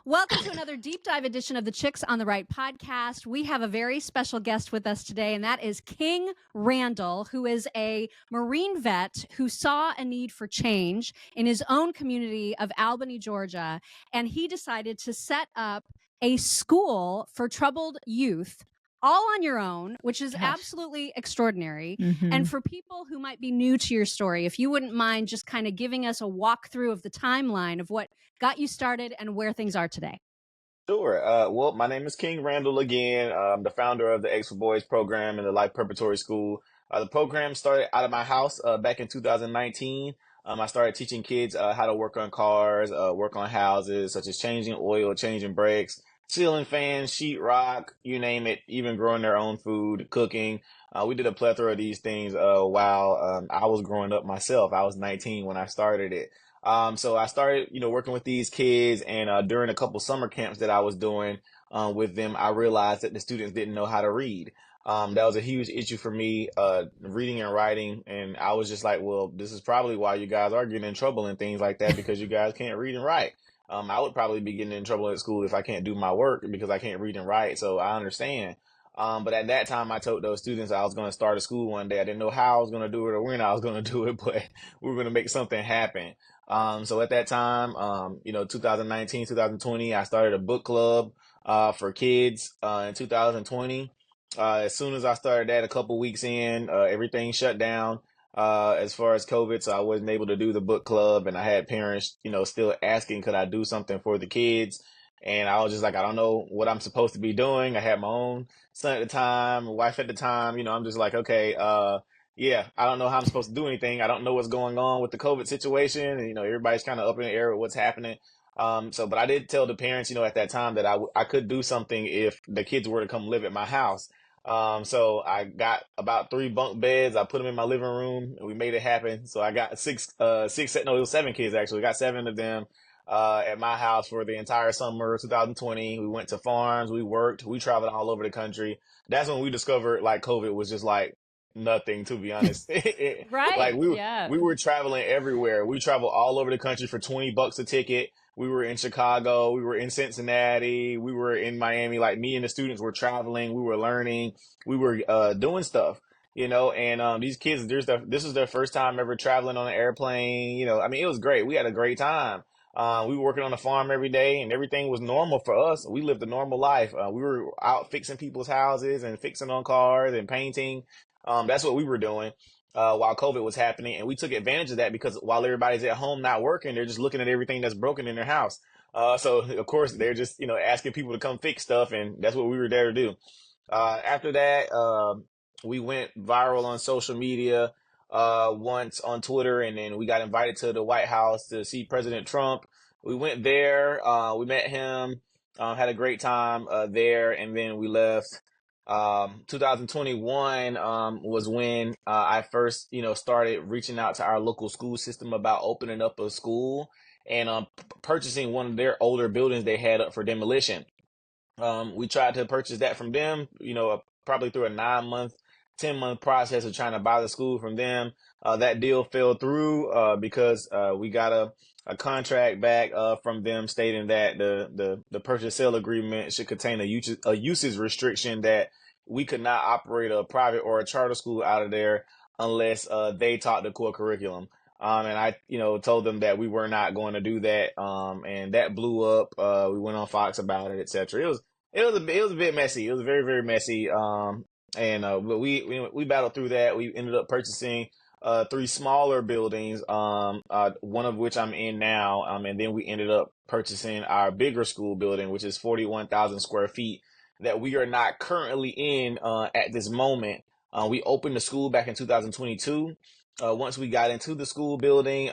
Welcome to another deep dive edition of the Chicks on the Right podcast. We have a very special guest with us today, and that is King Randall, who is a Marine vet who saw a need for change in his own community of Albany, Georgia, and he decided to set up a school for troubled youth all on your own, which is absolutely extraordinary. And for people who might be new to your story, if you wouldn't mind just kind of giving us a walkthrough of the timeline of what got you started and where things are today. Sure. Well, my name is King Randall again. I'm the founder of the X for Boys program in the Life Preparatory School. The program started out of my house back in 2019. I started teaching kids how to work on cars, work on houses, such as changing oil, changing brakes, ceiling fans, sheetrock, you name it, even growing their own food, cooking. We did a plethora of these things while I was growing up myself. I was 19 when I started it. So I started, working with these kids, and during a couple summer camps that I was doing with them, I realized that the students didn't know how to read. That was a huge issue for me, reading and writing, and I was just like, well, this is probably why you guys are getting in trouble and things like that, because you guys can't read and write. I would probably be getting in trouble at school if I can't do my work because I can't read and write, so I understand. But at that time, I told those students I was going to start a school one day. I didn't know how I was going to do it or when I was going to do it, but we were going to make something happen. So at that time, 2019, 2020, I started a book club for kids in 2020. As soon as I started that, a couple weeks in, everything shut down as far as COVID, so I wasn't able to do the book club, and I had parents, still asking, could I do something for the kids? And I was just like, I don't know what I'm supposed to be doing. I had my own son at the time, wife at the time. I'm just like, okay, yeah, I don't know how I'm supposed to do anything. I don't know what's going on with the COVID situation. And, everybody's kind of up in the air with what's happening. But I did tell the parents, at that time that I could do something if the kids were to come live at my house. So I got about 3 bunk beds. I put them in my living room, and we made it happen. So I got it was 7 kids actually. Got 7 of them at my house for the entire summer of 2020. We went to farms, we worked, we traveled all over the country. That's when we discovered like COVID was just like nothing, to be honest. Right. Like Yeah. we were traveling everywhere. We traveled all over the country for $20 a ticket. We were in Chicago, we were in Cincinnati, we were in Miami. Like, me and the students were traveling, we were learning, we were doing stuff. And these kids, this was their first time ever traveling on an airplane. It was great. We had a great time. We were working on the farm every day, and everything was normal for us. We lived a normal life. We were out fixing people's houses and fixing on cars and painting. That's what we were doing while COVID was happening. And we took advantage of that because while everybody's at home not working, they're just looking at everything that's broken in their house. So of course they're just, asking people to come fix stuff, and that's what we were there to do. After that, we went viral on social media once on Twitter, and then we got invited to the White House to see President Trump. We went there, we met him, had a great time there, and then we left. 2021 was when I first, started reaching out to our local school system about opening up a school and purchasing one of their older buildings they had up for demolition. We tried to purchase that from them, probably through a 9-month, 10-month process of trying to buy the school from them. That deal fell through because we got a contract back from them stating that the purchase sale agreement should contain a usage restriction that we could not operate a private or a charter school out of there unless they taught the core curriculum. And I, told them that we were not going to do that. And that blew up. We went on Fox about it, etc. It was a bit messy. It was very, very messy. But we battled through that. We ended up purchasing 3 smaller buildings, one of which I'm in now. And then we ended up purchasing our bigger school building, which is 41,000 square feet that we are not currently in at this moment. We opened the school back in 2022. Once we got into the school building,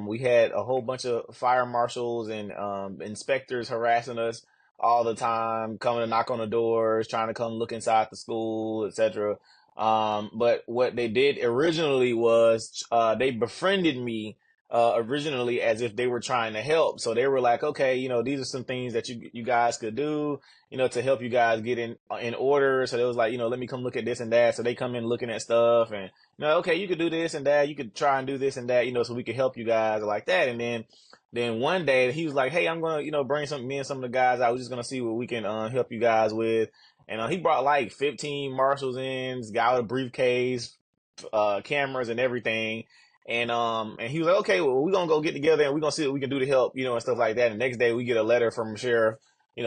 we had a whole bunch of fire marshals and inspectors harassing us all the time, coming to knock on the doors, trying to come look inside the school, etc. But what they did originally was they befriended me originally as if they were trying to help. So they were like, okay, these are some things that you guys could do, to help you guys get in order. So they was like, let me come look at this and that. So they come in looking at stuff and, okay, you could do this and that. You could try and do this and that, so we could help you guys like that. And then Then one day he was like, "Hey, I'm gonna, bring me and some of the guys out. We're just gonna see what we can help you guys with." And he brought like 15 marshals in, got a briefcase, cameras and everything. And he was like, "Okay, well, we're gonna go get together and we're gonna see what we can do to help, and stuff like that." And the next day we get a letter from the sheriff,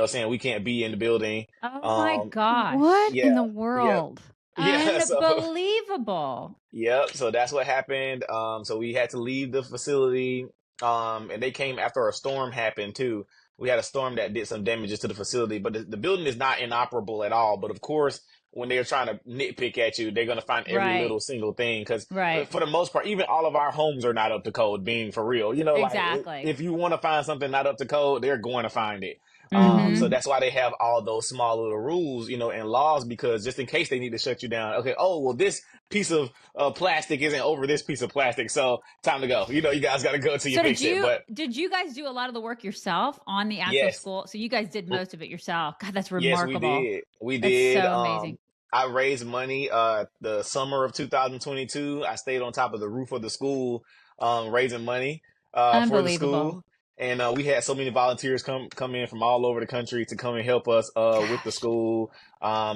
saying we can't be in the building. Oh my gosh. What Yeah, in the yeah, world? yeah. So Unbelievable. yep. So that's what happened. So we had to leave the facility. And they came after a storm happened too. We had a storm that did some damages to the facility, but the building is not inoperable at all. But of course, when they're trying to nitpick at you, they're going to find every Right. little single thing. Because Right. for the most part, even all of our homes are not up to code, being for real. Exactly. If you want to find something not up to code, they're going to find it. Mhm. So that's why they have all those small little rules, and laws, because just in case they need to shut you down. Okay. Oh, well, this piece of plastic isn't over this piece of plastic, so time to go. You guys got to go till you So fix it. But did you guys do a lot of the work yourself on the actual yes, school? So you guys did most of it yourself. God, that's yes, we remarkable. did. We That's did. so amazing. I raised money the summer of 2022. I stayed on top of the roof of the school, raising money for the school. Unbelievable. And we had so many volunteers come in from all over the country to come and help us with the Gosh. school.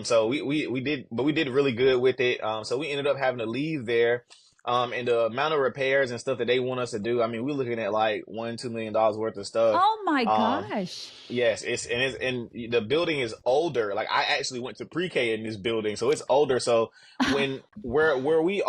So we did, but we did really good with it. So we ended up having to leave there. And the amount of repairs and stuff that they want us to do, I mean, we're looking at like $1-2 million worth of stuff. Oh my Um, gosh. Yes, and the building is older. Like I actually went to pre-K in this building, so it's older. So where we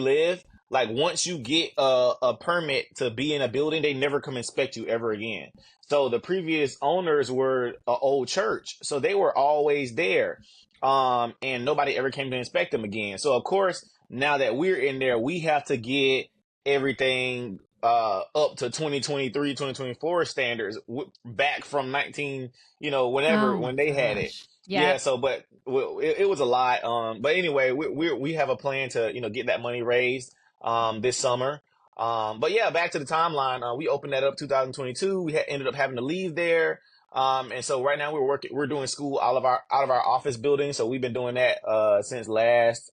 live, like once you get a permit to be in a building, they never come inspect you ever again. So the previous owners were an old church, so they were always there, and nobody ever came to inspect them again. So of course, now that we're in there, we have to get everything up to 2023 2024 standards back from 19 whenever Oh my when they had it. Gosh. Yeah, Yeah. so but it was a lot. But anyway, we have a plan to get that money raised this summer. But yeah, back to the timeline. We opened that up 2022. We ended up having to leave there. And so right now we're doing school out of our office building. So we've been doing that since last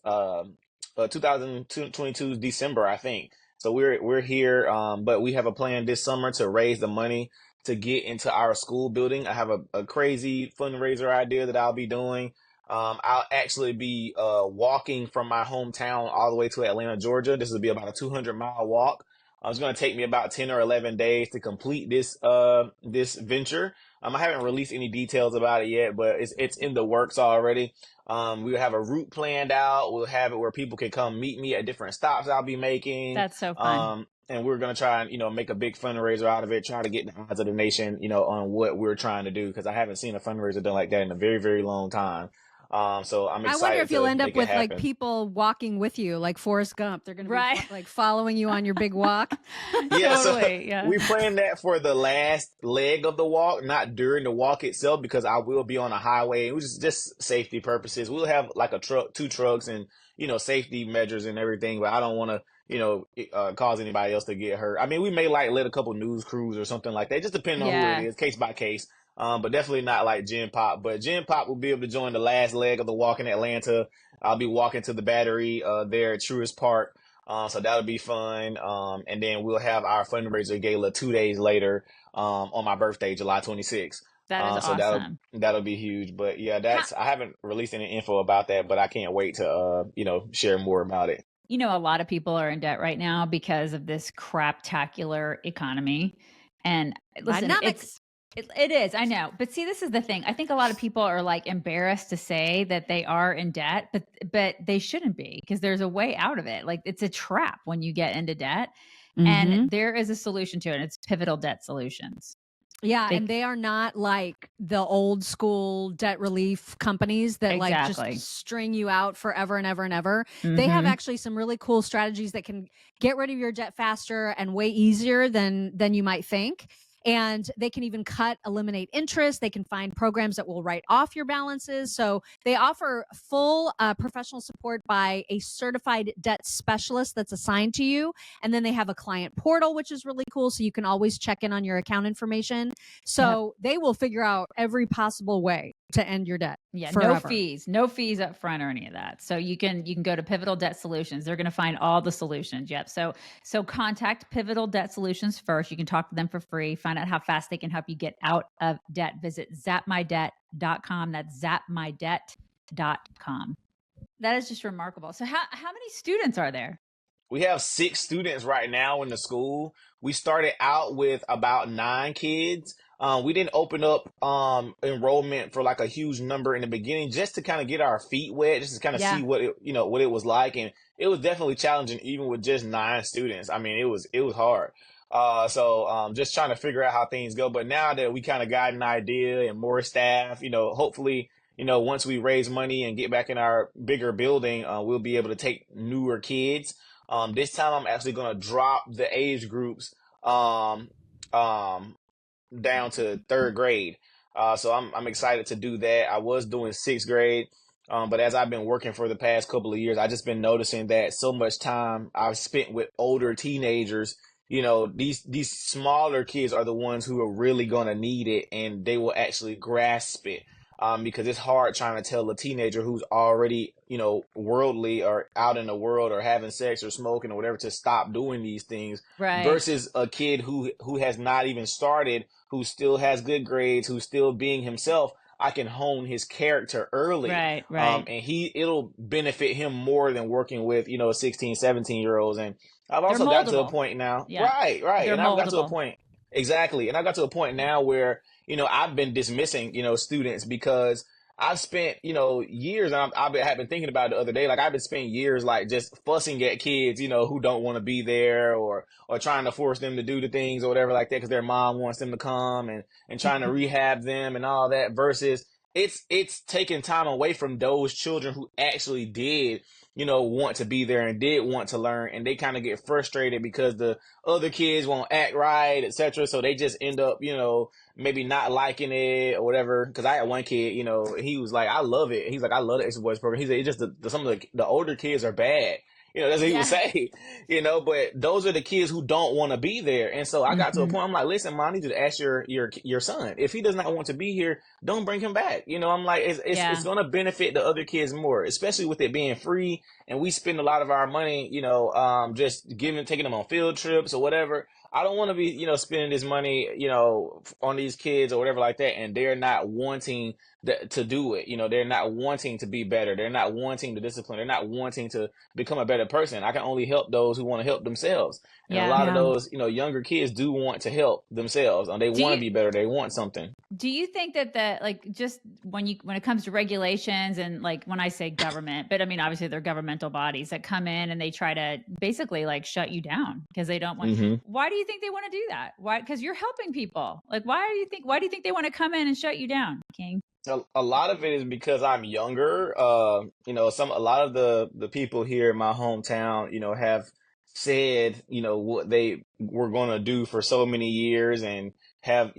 2022 December, I think. So we're here, but we have a plan this summer to raise the money to get into our school building. I have a crazy fundraiser idea that I'll be doing. I'll actually be walking from my hometown all the way to Atlanta, Georgia. This will be about a 200-mile walk. It's going to take me about 10 or 11 days to complete this venture. I haven't released any details about it yet, but it's in the works already. We'll have a route planned out. We'll have it where people can come meet me at different stops I'll be making. That's so fun. And we're going to try and, make a big fundraiser out of it, try to get the eyes of the nation, on what we're trying to do, because I haven't seen a fundraiser done like that in a very, very long time. So I'm I excited wonder if you'll to end up make it with like happen. people walking with you, like Forrest Gump. They're going to be Right. like following you on your big walk. Yeah, so Totally. Yeah. we planned that for the last leg of the walk, not during the walk itself, because I will be on a highway, which is just safety purposes. We'll have like a truck, two trucks, and safety measures and everything, but I don't want to cause anybody else to get hurt. I mean, we may like let a couple news crews or something like that, just depending on who Yeah. it is, case by case. But definitely not like Gen Pop. But Gen Pop will be able to join the last leg of the walk in Atlanta. I'll be walking to the Battery there at Truist Park. So that'll be fun. And then we'll have our fundraiser gala 2 days later on my birthday, July 26th. That is So awesome. that'll be huge. But yeah, I haven't released any info about that, but I can't wait to share more about it. A lot of people are in debt right now because of this craptacular economy. And listen, Dynamics. it is, I know. But see, this is the thing. I think a lot of people are like embarrassed to say that they are in debt, but they shouldn't be, because there's a way out of it. Like, it's a trap when you get into debt. Mhm. And there is a solution to it. It's Pivotal Debt Solutions. Yeah, and they are not like the old school debt relief companies that like Exactly. just string you out forever and ever and ever. They have Mhm. actually some really cool strategies that can get rid of your debt faster and way easier than you might think. And they can even eliminate interest. They can find programs that will write off your balances. So they offer full professional support by a certified debt specialist that's assigned to you. And then they have a client portal, which is really cool. So you can always check in on your account information. So they will figure out every possible way to end your debt. Yeah, forever. no fees up front or any of that. So you can go to Pivotal Debt Solutions. They're going to find all the solutions. Yep. So contact Pivotal Debt Solutions first. You can talk to them for free. Find out how fast they can help you get out of debt. Visit zapmydebt.com. That's zapmydebt.com. That is just remarkable. So how many students are there? We have 6 students right now in the school. We started out with about 9 kids. We didn't open up enrollment for like a huge number in the beginning, just to kind of get our feet wet, just to kind of see what it was like, and it was definitely challenging even with just 9 students. I mean, it was hard. So just trying to figure out how things go. But now that we kind of got an idea and more staff, hopefully, once we raise money and get back in our bigger building, we'll be able to take newer kids. This time I'm actually going to drop the age groups um, um, down to 3rd grade. So I'm excited to do that. I was doing 6th grade, but as I've been working for the past couple of years, I just been noticing that so much time I've spent with older teenagers. These smaller kids are the ones who are really going to need it, and they will actually grasp it. Because it's hard trying to tell a teenager who's already, worldly or out in the world or having sex or smoking or whatever to stop doing these things, Right. versus a kid who has not even started, who still has good grades, who's still being himself. I can hone his character early. Right. And it'll benefit him more than working with, 16, 17-year-olds. And I've also got to a point now. Yeah. Right. They're And I've got to a moldable. point. Exactly. And I got to a point now where, I've been dismissing, students because I've spent, years, and I've been thinking about it the other day. Like, I've been spending years, like, just fussing at kids, who don't want to be there, or trying to force them to do the things or whatever like that because their mom wants them to come, and trying to rehab them and all that, versus it's taking time away from those children who actually did, want to be there and did want to learn, and they kind of get frustrated because the other kids won't act right, etc. So they just end up, maybe not liking it or whatever. Because I had one kid, he was like, I love it. He's like, I love the Extra Boys program. He said, it's just some of the older kids are bad. That's what he would say, but those are the kids who don't want to be there. And so I got to a point, I'm like, listen, Mom, I need you to ask your son. If he does not want to be here, don't bring him back. I'm like, it's going to benefit the other kids more, especially with it being free. And we spend a lot of our money, just taking them on field trips or whatever. I don't want to be, spending this money, on these kids or whatever like that, and they're not wanting to do it. They're not wanting to be better. They're not wanting to discipline. They're not wanting to become a better person. I can only help those who want to help themselves. And a lot of those, younger kids do want to help themselves, and they want to be better. They want something. Do you think that just when it comes to regulations, and like when I say government, but I mean, obviously they're governmental bodies that come in and they try to basically like shut you down because they don't want, why do you think they want to do that? Why? Because you're helping people. Like, why do you think they want to come in and shut you down, King? A lot of it is because I'm younger. A lot of the people here in my hometown, have said, what they were going to do for so many years, and have,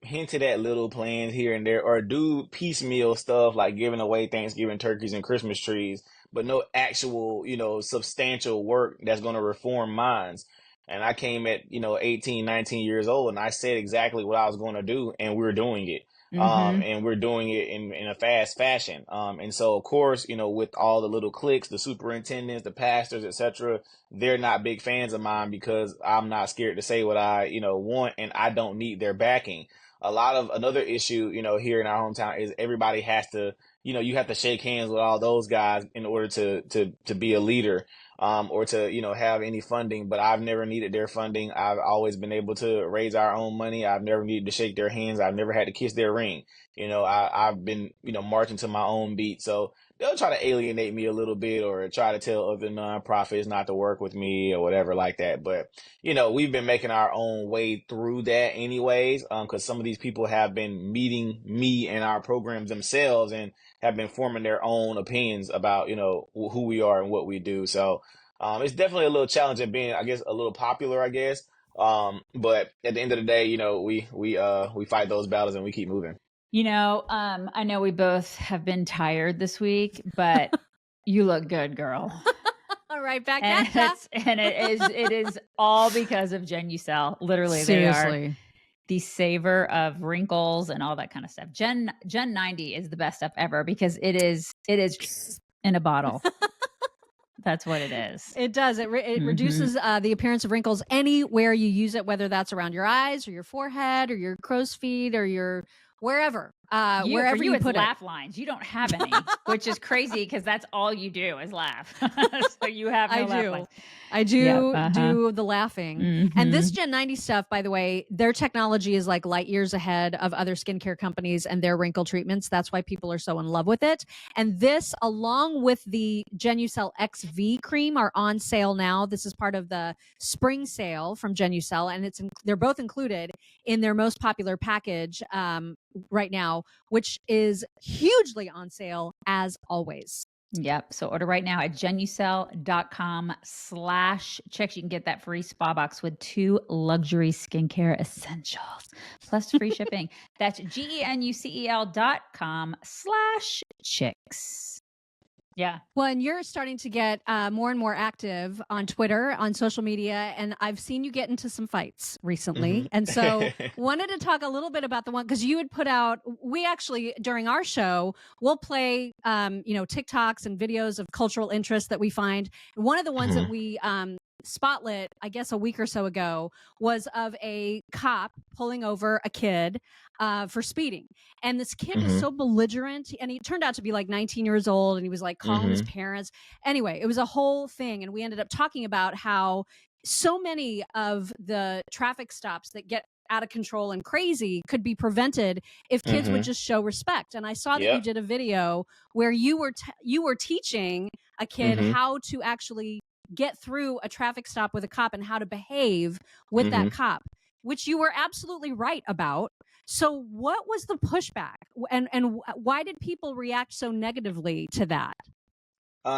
hinted at little plans here and there, or do piecemeal stuff like giving away Thanksgiving turkeys and Christmas trees, but no actual, substantial work that's going to reform minds. And I came at, 18, 19 years old, and I said exactly what I was going to do, and we're doing it. And we're doing it in a fast fashion. And so, of course, with all the little cliques, the superintendents, the pastors, etc., they're not big fans of mine because I'm not scared to say what I, want, and I don't need their backing. Another issue, here in our hometown is everybody has to, you have to shake hands with all those guys in order to be a leader. Or to, have any funding, but I've never needed their funding. I've always been able to raise our own money. I've never needed to shake their hands. I've never had to kiss their ring. I've been, marching to my own beat. So they'll try to alienate me a little bit, or try to tell other nonprofits not to work with me or whatever like that. But, we've been making our own way through that anyways, because some of these people have been meeting me and our programs themselves, and have been forming their own opinions about, who we are and what we do. So it's definitely a little challenging being, I guess, a little popular, I guess. But at the end of the day, we fight those battles and we keep moving. I know we both have been tired this week, but you look good, girl. All right, back at ya. And it is all because of Genucel. Literally, Seriously. the savor of wrinkles and all that kind of stuff. Gen 90 is the best stuff ever because it is in a bottle. That's what it is. It does. It reduces the appearance of wrinkles anywhere you use it, whether that's around your eyes or your forehead or your crow's feet or your wherever. Wherever you put laugh lines. You don't have any, which is crazy because that's all you do is laugh. So you have no laugh lines. I do do the laughing. And this Gen 90 stuff, by the way, their technology is like light years ahead of other skincare companies and their wrinkle treatments. That's why people are so in love with it. And this, along with the Genucel XV cream, are on sale now. This is part of the spring sale from Genucel, and they're both included in their most popular package right now, which is hugely on sale as always. Yep. So order right now at genucel.com/chicks. You can get that free spa box with 2 luxury skincare essentials plus free shipping. That's genucel.com/chicks. Yeah. Well, and you're starting to get more and more active on Twitter, on social media, and I've seen you get into some fights recently. And so wanted to talk a little bit about the one, because you had put out, we actually, during our show, we'll play, TikToks and videos of cultural interest that we find. One of the ones that we spotlit, I guess a week or so ago, was of a cop pulling over a kid for speeding. And this kid was so belligerent, and he turned out to be like 19 years old, and he was like calling his parents. Anyway, it was a whole thing. And we ended up talking about how so many of the traffic stops that get out of control and crazy could be prevented if kids would just show respect. And I saw that you did a video where you were teaching a kid how to actually get through a traffic stop with a cop and how to behave with that cop, which you were absolutely right about. So what was the pushback, and why did people react so negatively to that?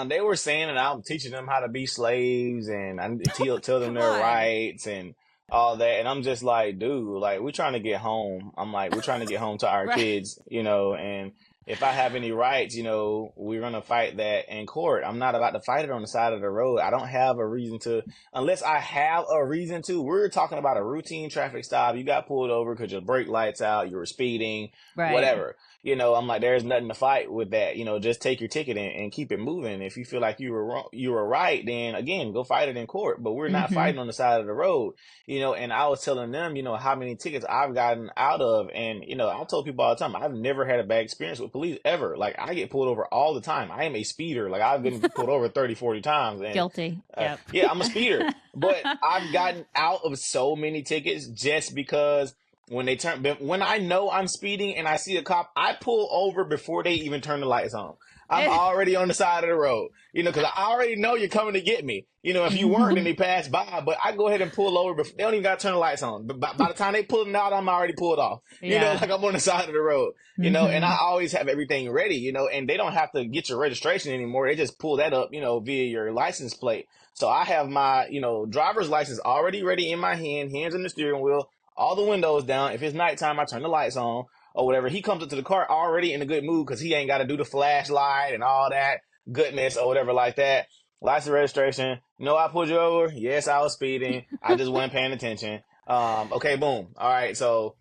They were saying that I'm teaching them how to be slaves, and I need to tell them their rights and all that. And I'm just like, dude, like, we're trying to get home. I'm like, we're trying to get home to our kids, and if I have any rights, we're going to fight that in court. I'm not about to fight it on the side of the road. I don't have a reason to, unless I have a reason to. We're talking about a routine traffic stop. You got pulled over because your brake light's out, you were speeding, whatever. I'm like, there's nothing to fight with that. Just take your ticket and keep it moving. If you feel like you were wrong, you were right, then again, go fight it in court. But we're not fighting on the side of the road, and I was telling them, how many tickets I've gotten out of. And, I told people all the time, I've never had a bad experience with police ever. Like, I get pulled over all the time. I am a speeder. Like, I've been pulled over 30, 40 times. And, guilty. Yeah, I'm a speeder. But I've gotten out of so many tickets just because when I know I'm speeding and I see a cop, I pull over before they even turn the lights on. I'm already on the side of the road, because I already know you're coming to get me. If you weren't, then they pass by. But I go ahead and pull over before they don't even got to turn the lights on. But by the time they pulling out, I'm already pulled off. Like I'm on the side of the road. And I always have everything ready. And they don't have to get your registration anymore. They just pull that up, via your license plate. So I have my, driver's license already ready in my hands on the steering wheel, all the windows down. If it's nighttime, I turn the lights on or whatever. He comes up to the car already in a good mood because he ain't got to do the flashlight and all that goodness or whatever like that. License, registration. I pulled you over. Yes, I was speeding. I just wasn't paying attention. Okay, boom. All right, so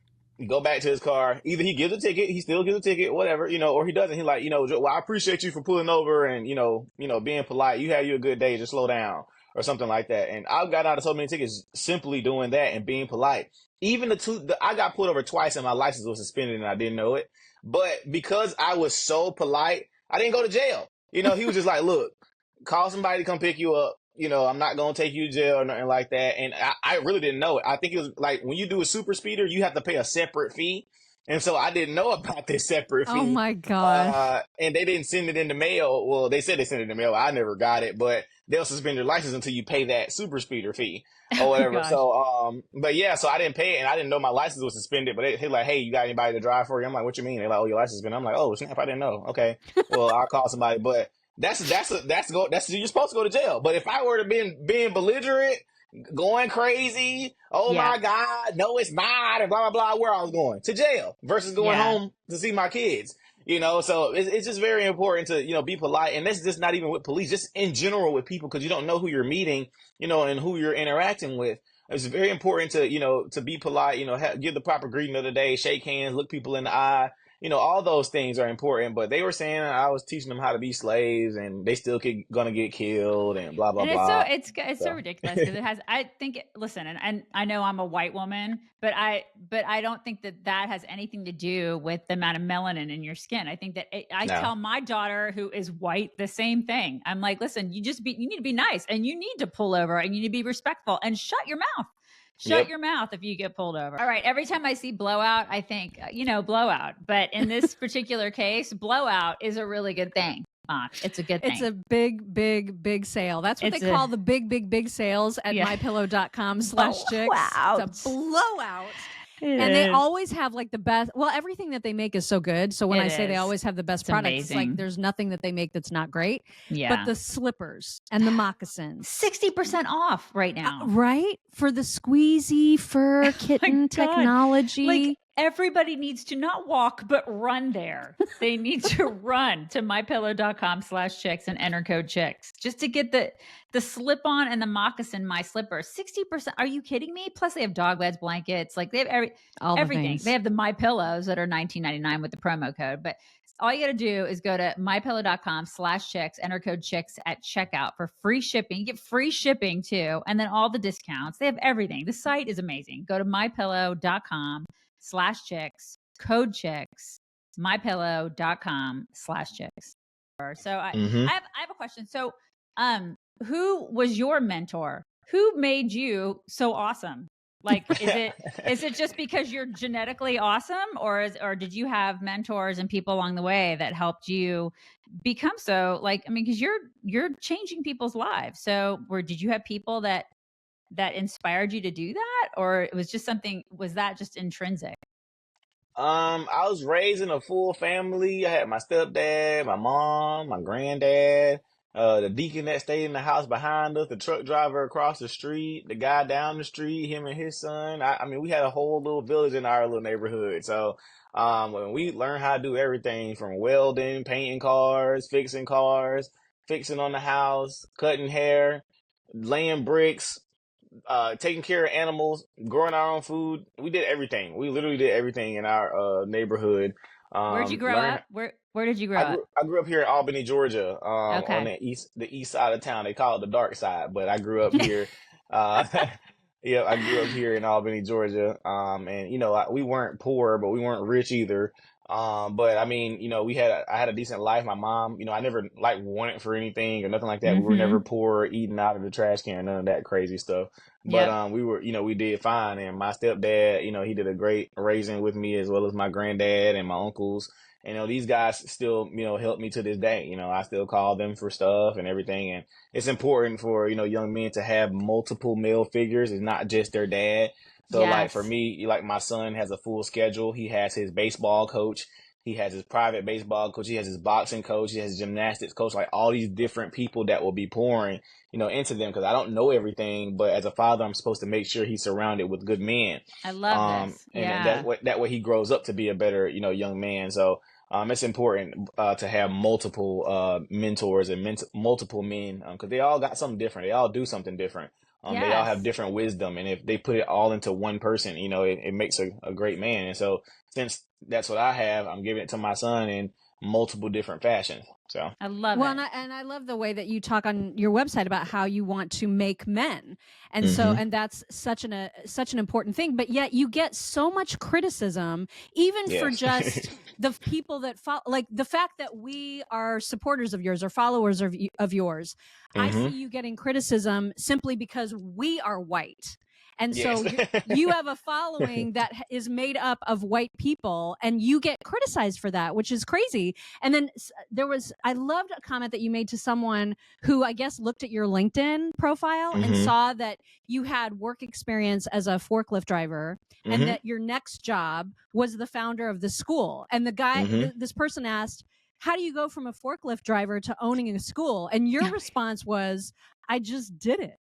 go back to his car. Either he gives a ticket, he still gives a ticket, whatever, or he doesn't. He like, well, I appreciate you for pulling over and, being polite. You have you a good day. Just slow down or something like that. And I've got out of so many tickets simply doing that and being polite. Even I got pulled over twice and my license was suspended and I didn't know it. But because I was so polite, I didn't go to jail. He was just like, look, call somebody to come pick you up. I'm not going to take you to jail or nothing like that. And I really didn't know it. I think it was like when you do a super speeder, you have to pay a separate fee. And so I didn't know about this separate fee. Oh my gosh. And they didn't send it in the mail. Well, they said they sent it in the mail. I never got it, but they'll suspend your license until you pay that super speeder fee or whatever. So, but yeah, so I didn't pay it and I didn't know my license was suspended, but they're like, hey, you got anybody to drive for you? I'm like, what you mean? They're like, oh, your license has been. I'm like, oh, snap, I didn't know. Okay. Well, I'll call somebody, but you're supposed to go to jail. But if I were to being belligerent, going crazy, my God, no, it's not, and blah, blah, blah, where I was going to jail versus going home to see my kids, so it's just very important to, be polite. And that's just not even with police, just in general with people, because you don't know who you're meeting, and who you're interacting with. it's very important to, to be polite, give the proper greeting of the day, shake hands, look people in the eye. All those things are important, but they were saying I was teaching them how to be slaves and they still gonna get killed and blah, blah, And it's so blah. so ridiculous because it has. I think. Listen, and I know I'm a white woman, but I don't think that has anything to do with the amount of melanin in your skin. I think that I No. tell my daughter who is white the same thing. I'm like, listen, you need to be nice, and you need to pull over, and you need to be respectful, and shut your mouth. Shut your mouth if you get pulled over. All right. Every time I see blowout, I think, blowout. But in this particular case, blowout is a really good thing. It's a good thing. It's a big, big, big sale. That's what they call the big, big, big sales at mypillow.com/chicks. Blowout. It's a blowout. And they always have like the best. Well, everything that they make is so good. So when I say they always have the best products, it's like there's nothing that they make that's not great. Yeah. But the slippers and the moccasins, 60% off right now. Right? For the squeezy fur kitten technology. Like everybody needs to not walk, but run there. They need to run to mypillow.com/chicks and enter code chicks just to get the slip on and the moccasin, my slippers. 60%. Are you kidding me? Plus they have dog beds, blankets, like they have everything. They have the My Pillows that are $19.99 with the promo code. But all you got to do is go to mypillow.com/chicks, enter code chicks at checkout for free shipping. You get free shipping too. And then all the discounts. They have everything. The site is amazing. Go to mypillow.com/chicks, code chicks, mypillow.com/chicks. So I have a question. So, who was your mentor? Who made you so awesome? Like, is it just because you're genetically awesome, or did you have mentors and people along the way that helped you become so because you're changing people's lives. So did you have people that inspired you to do that, or it was just was that just intrinsic? I was raised in a full family. I had my stepdad, my mom, my granddad, the deacon that stayed in the house behind us, the truck driver across the street, the guy down the street, him and his son. I mean, we had a whole little village in our little neighborhood. So, when we learned how to do everything from welding, painting cars, fixing on the house, cutting hair, laying bricks, taking care of animals, growing our own food. We did everything. We literally did everything in our neighborhood. Where'd you grow up? Where did you grow up? I grew up here in Albany, Georgia, on the east side of town. They call it the dark side, but I grew up here. Yeah, I grew up here in Albany, Georgia. And we weren't poor, but we weren't rich either. But I mean, I had a decent life. My mom, I never wanted for anything or nothing like that. We were never poor, eating out of the trash can, none of that crazy stuff. But we were, we did fine. And my stepdad, he did a great raising with me, as well as my granddad and my uncles. And these guys still, help me to this day. I still call them for stuff and everything. And it's important for, young men to have multiple male figures. It's not just their dad. So for me, my son has a full schedule. He has his baseball coach. He has his private baseball coach. He has his boxing coach. He has his gymnastics coach, all these different people that will be pouring, into them. Cause I don't know everything, but as a father, I'm supposed to make sure he's surrounded with good men. I love this. And that way he grows up to be a better, young man. So, it's important, to have multiple, mentors and multiple men, cause they all got something different. They all do something different. They all have different wisdom, and if they put it all into one person, it makes a great man. And so, since that's what I have, I'm giving it to my son in multiple different fashions. So I love it. And I love the way that you talk on your website about how you want to make men, and and that's such an important thing. But yet you get so much criticism, even for just the people that follow, like the fact that we are supporters of yours or followers of yours. I see you getting criticism simply because we are white. And so you have a following that is made up of white people, and you get criticized for that, which is crazy. And then I loved a comment that you made to someone who I guess looked at your LinkedIn profile and saw that you had work experience as a forklift driver, and that your next job was the founder of the school. And the guy, this person asked, how do you go from a forklift driver to owning a school? And your response was, I just did it.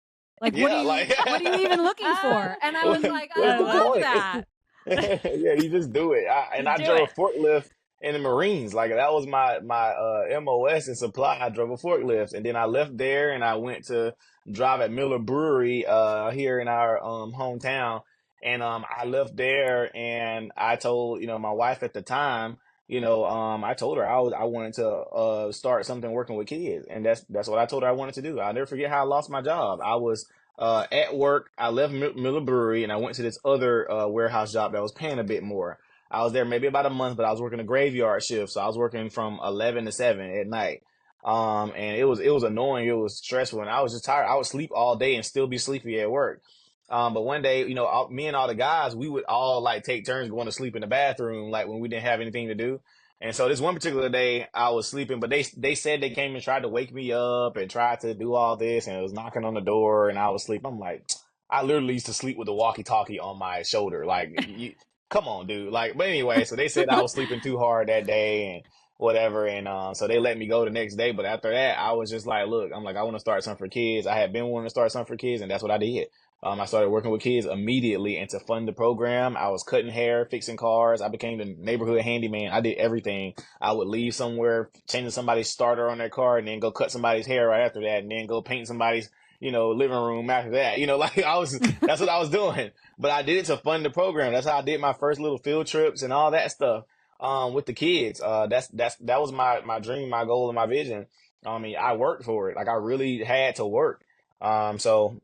Like, what are you even looking for? And I was like, I love that. Yeah, you just do it. I drove a forklift in the Marines. Like that was my MOS in supply. I drove a forklift, and then I left there and I went to drive at Miller Brewery here in our hometown. And I left there and I told, my wife at the time, I told her I wanted to start something working with kids. And that's what I told her I wanted to do. I'll never forget how I lost my job. I was at work. I left Miller Brewery and I went to this other warehouse job that was paying a bit more. I was there maybe about a month, but I was working a graveyard shift. So I was working from 11 to 7 at night. And it was annoying. It was stressful and I was just tired. I would sleep all day and still be sleepy at work. But one day, me and all the guys, we would all like take turns going to sleep in the bathroom, like when we didn't have anything to do. And so this one particular day I was sleeping, but they said they came and tried to wake me up and tried to do all this and it was knocking on the door and I was asleep. I'm like, I literally used to sleep with the walkie-talkie on my shoulder. Like, come on, dude. Like, but anyway, so they said I was sleeping too hard that day and whatever. And so they let me go the next day. But after that, I was just like, look, I'm like, I want to start something for kids. I had been wanting to start something for kids, and that's what I did. I started working with kids immediately, and to fund the program, I was cutting hair, fixing cars. I became the neighborhood handyman. I did everything. I would leave somewhere, changing somebody's starter on their car, and then go cut somebody's hair right after that, and then go paint somebody's, living room after that. That's what I was doing. But I did it to fund the program. That's how I did my first little field trips and all that stuff, with the kids. That was my dream, my goal, and my vision. I mean, I worked for it. Like I really had to work. So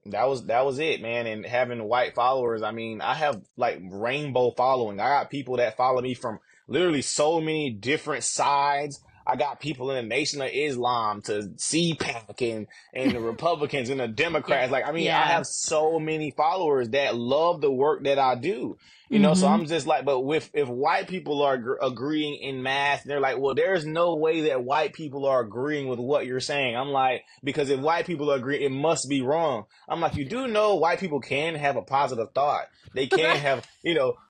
that was it, man. And having white followers, I mean, I have like rainbow following. I got people that follow me from literally so many different sides. I got people in the Nation of Islam to CPAC and the Republicans and the Democrats. Like, I mean, I have so many followers that love the work that I do. So I'm just like, but if white people are agreeing in mass, they're like, well, there's no way that white people are agreeing with what you're saying. I'm like, because if white people agree, it must be wrong. I'm like, you do know white people can have a positive thought. They can have,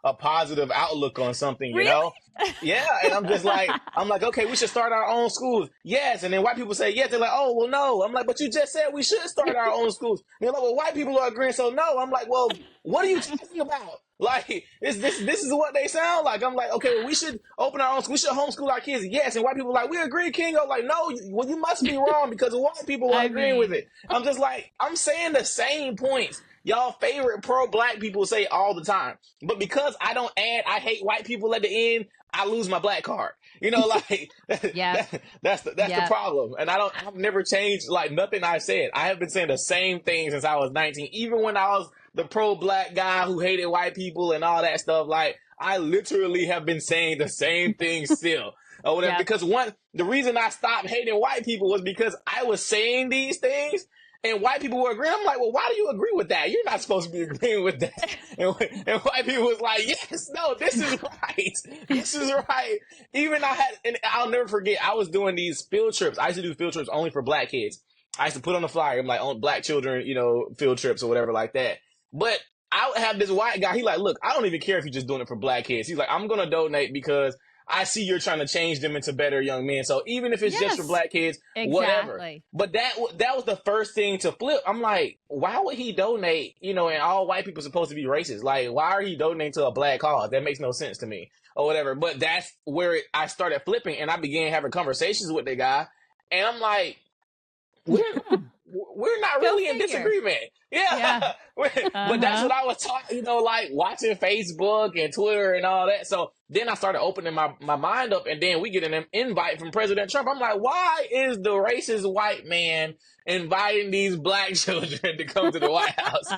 a positive outlook on something, Really? Yeah. And I'm like, okay, we should start our own schools. Yes. And then white people say yes. They're like, oh, well, no. I'm like, but you just said we should start our own schools. And they're like, well, white people are agreeing. So no, I'm like, well, what are you talking about? Like, this is what they sound like. I'm like, okay, well, we should open our own school. We should homeschool our kids. Yes. And white people are like, we agree, King. I'm like, no, well, you must be wrong because white people are agreeing with it. I'm just like, I'm saying the same points y'all favorite pro-black people say all the time. But because I don't add, I hate white people at the end, I lose my black card. That's the problem. And I've never changed like nothing I said. I have been saying the same thing since I was 19. Even when I was the pro-black guy who hated white people and all that stuff, like I literally have been saying the same thing still. Or whatever. Because the reason I stopped hating white people was because I was saying these things and white people were agreeing. I'm like, well, why do you agree with that? You're not supposed to be agreeing with that. And white people was like, yes, no, this is right. This is right. Even and I'll never forget, I was doing these field trips. I used to do field trips only for black kids. I used to put on the flyer, I'm like, on black children, field trips or whatever like that. But I would have this white guy. He like, look, I don't even care if you're just doing it for black kids. He's like, I'm going to donate because I see you're trying to change them into better young men. So even if it's just for black kids, whatever. But that was the first thing to flip. I'm like, why would he donate, and all white people are supposed to be racist? Like, why are he donating to a black cause? That makes no sense to me or whatever. But that's where I started flipping and I began having conversations with the guy. And I'm like, we're not really in disagreement. Yeah. But that's what I was taught, like watching Facebook and Twitter and all that. So then I started opening my mind up and then we get an invite from President Trump. I'm like, why is the racist white man inviting these black children to come to the White House?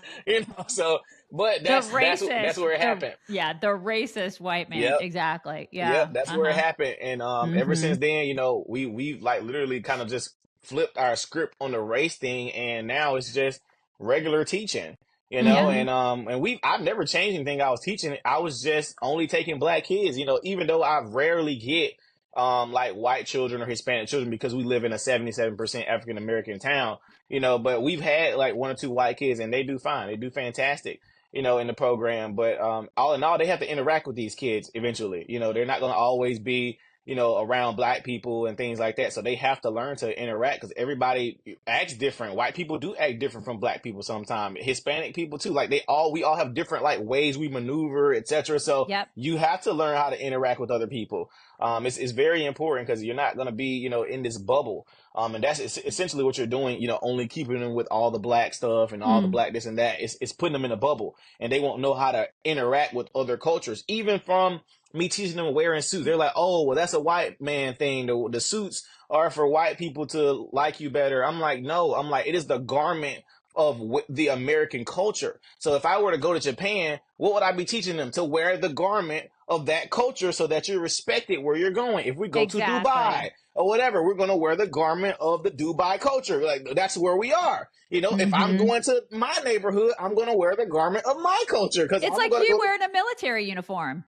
So, but that's where it happened. The racist white man. Yep. Exactly. Yeah. Yep, that's where it happened. And ever since then, we like literally kind of just flipped our script on the race thing, and now it's just regular teaching, and I've never changed anything I was teaching. I was just only taking black kids, even though I rarely get like white children or Hispanic children because we live in a 77% African American town, but we've had like one or two white kids and they do fine. They do fantastic, in the program. But all in all, they have to interact with these kids eventually. They're not going to always be around black people and things like that. So they have to learn to interact because everybody acts different. White people do act different from black people sometimes. Hispanic people too. Like we all have different like ways we maneuver, etc. So you have to learn how to interact with other people. It's very important because you're not going to be, in this bubble. And that's essentially what you're doing, only keeping them with all the black stuff and all the black this and that. It's putting them in a bubble, and they won't know how to interact with other cultures, even from me teaching them wearing suits. They're like, oh, well, that's a white man thing. The suits are for white people to like you better. I'm like, no, it is the garment of the American culture. So if I were to go to Japan, what would I be teaching them? To wear the garment of that culture so that you're respected where you're going. If we go to Dubai or whatever, we're going to wear the garment of the Dubai culture. Like, that's where we are. If I'm going to my neighborhood, I'm going to wear the garment of my culture. Because it's like you wearing a military uniform.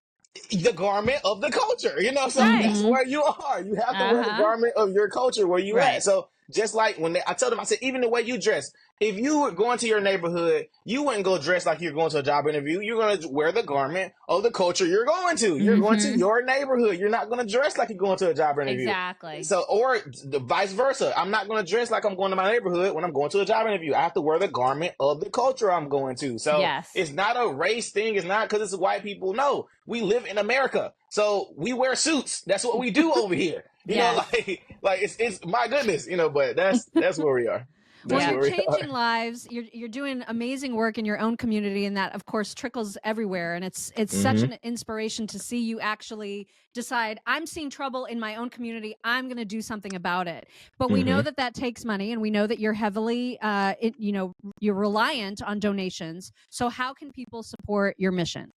The garment of the culture, so that's where you are. You have to wear the garment of your culture where you at. So just like when I told them, I said, even the way you dress, if you were going to your neighborhood, you wouldn't go dress like you're going to a job interview. You're going to wear the garment of the culture you're going to. You're going to your neighborhood. You're not going to dress like you're going to a job interview. Exactly. So, or the vice versa. I'm not going to dress like I'm going to my neighborhood when I'm going to a job interview. I have to wear the garment of the culture I'm going to. So it's not a race thing. It's not because it's white people. No, we live in America. So we wear suits. That's what we do over here. You know, like it's my goodness, but that's where we are. Well, you're changing lives. You're doing amazing work in your own community, and that, of course, trickles everywhere. And it's such an inspiration to see you actually decide, I'm seeing trouble in my own community. I'm going to do something about it. But we know that takes money, and we know that you're heavily, you're reliant on donations. So how can people support your mission?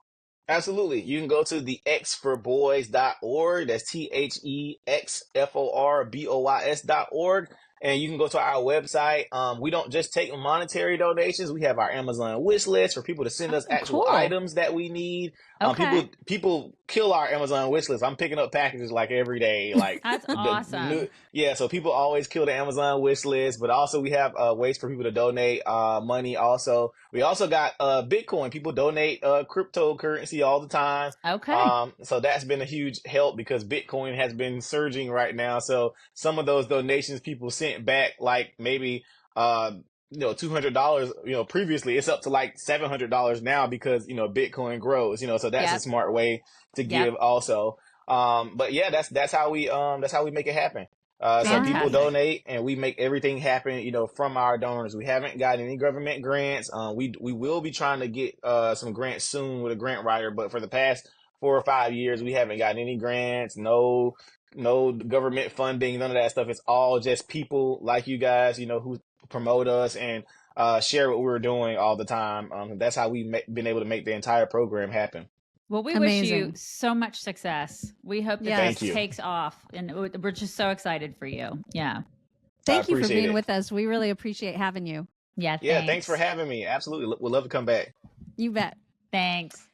Absolutely. You can go to the xforboys.org. That's THEXFORBOYS.org. And you can go to our website. We don't just take monetary donations. We have our Amazon wish list for people to send us actual items that we need. People kill our Amazon wish list. I'm picking up packages like every day. Like that's awesome. So people always kill the Amazon wish list, but also we have ways for people to donate money. Also, we also got Bitcoin. People donate cryptocurrency all the time. So that's been a huge help because Bitcoin has been surging right now. So some of those donations people sent back, like maybe $200, previously it's up to like $700 now because, Bitcoin grows, so that's a smart way to give also. But yeah, that's how we make it happen. So people donate and we make everything happen, from our donors. We haven't gotten any government grants. We will be trying to get some grants soon with a grant writer, but for the past 4 or 5 years, we haven't gotten any grants, no government funding, none of that stuff. It's all just people like you guys, who promote us and share what we're doing all the time. That's how we've been able to make the entire program happen. Well, we wish you so much success. We hope that this takes off, and we're just so excited for you. Yeah. Thank you for being with us. We really appreciate having you. Yeah. Thanks for having me. Absolutely. We'd love to come back. You bet. Thanks.